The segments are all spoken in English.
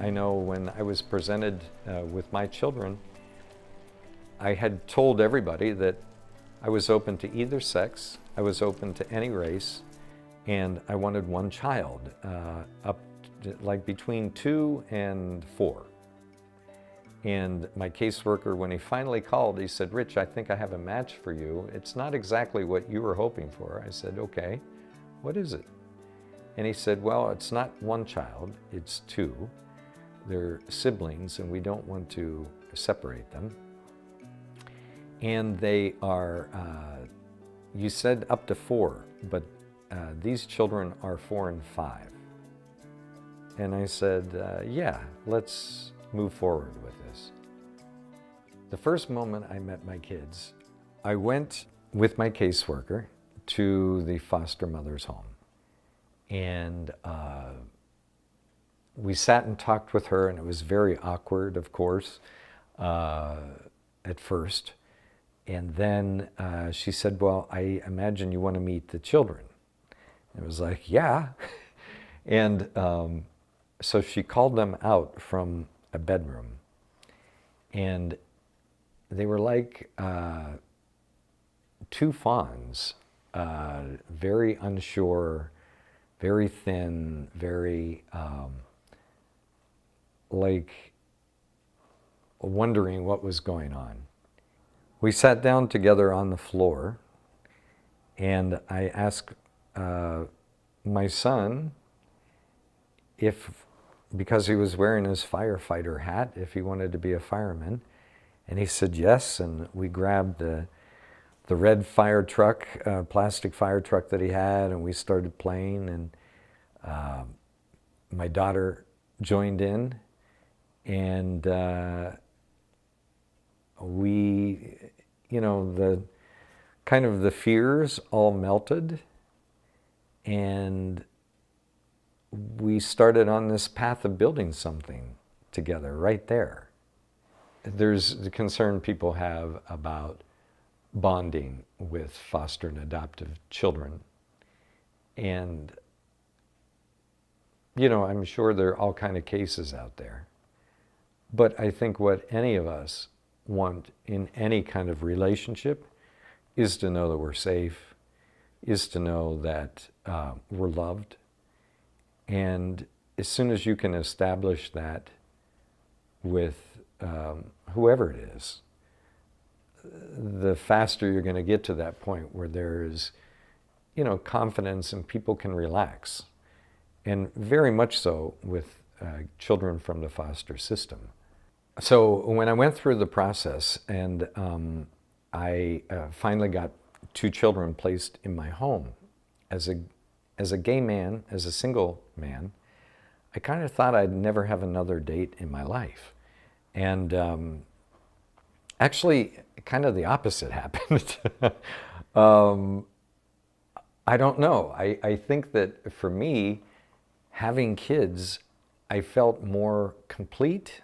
I know when I was presented with my children, I had told everybody that I was open to either sex, I was open to any race, and I wanted one child, up to, like between 2 and 4. And my caseworker, when he finally called, he said, "Rich, I think I have a match for you. It's not exactly what you were hoping for." I said, "Okay, what is it?" And he said, "Well, it's not one child, it's 2. They're siblings and we don't want to separate them. And they are, you said up to 4, but these children are 4 and 5. And I said, yeah, let's move forward with this. The first moment I met my kids, I went with my caseworker to the foster mother's home. And we sat and talked with her, and it was very awkward, of course, at first. And then she said, "Well, I imagine you want to meet the children." And it was like, yeah. And so she called them out from a bedroom. And they were like 2 fawns, very unsure, very thin, very like wondering what was going on. We sat down together on the floor, and I asked my son if, because he was wearing his firefighter hat, if he wanted to be a fireman. And he said yes, and we grabbed the red fire truck, plastic fire truck that he had, and we started playing, and my daughter joined in, and we, you know, the kind of the fears all melted, and we started on this path of building something together right there. There's the concern people have about bonding with foster and adoptive children. And, you know, I'm sure there are all kinds of cases out there. But I think what any of us want in any kind of relationship is to know that we're safe, is to know that we're loved. And as soon as you can establish that with whoever it is, the faster you're going to get to that point where there is, you know, confidence and people can relax. And very much so with children from the foster system. So when I went through the process and I finally got 2 children placed in my home, as a gay man, as a single man, I kind of thought I'd never have another date in my life. And actually, kind of the opposite happened. I don't know. I think that for me, having kids, I felt more complete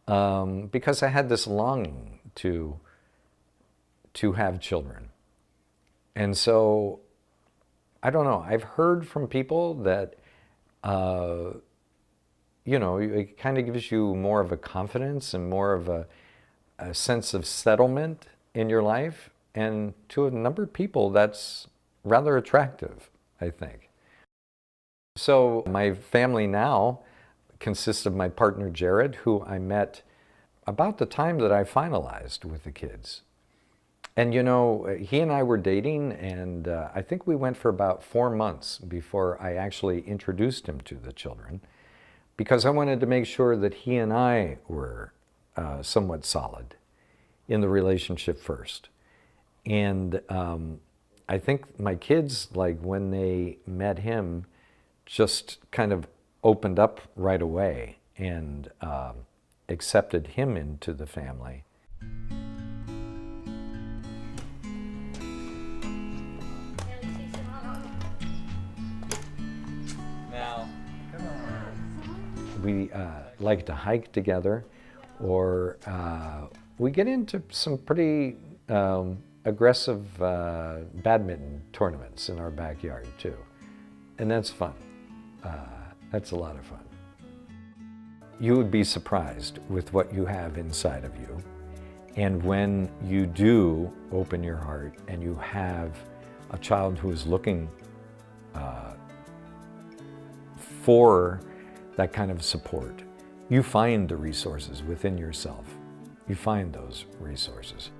because I had this longing to have children. And so, I don't know, I've heard from people that, you know, it kind of gives you more of a confidence and more of a sense of settlement in your life. And to a number of people, that's rather attractive, I think. So my family now consists of my partner, Jared, who I met about the time that I finalized with the kids. And you know, he and I were dating, and I think we went for about 4 months before I actually introduced him to the children, because I wanted to make sure that he and I were somewhat solid in the relationship first. And I think my kids, like when they met him, just kind of opened up right away and accepted him into the family. We like to hike together, or we get into some pretty aggressive badminton tournaments in our backyard too. And that's fun. That's a lot of fun. you would be surprised with what you have inside of you. And when you do open your heart and you have a child who is looking for that kind of support, you find the resources within yourself. You find those resources.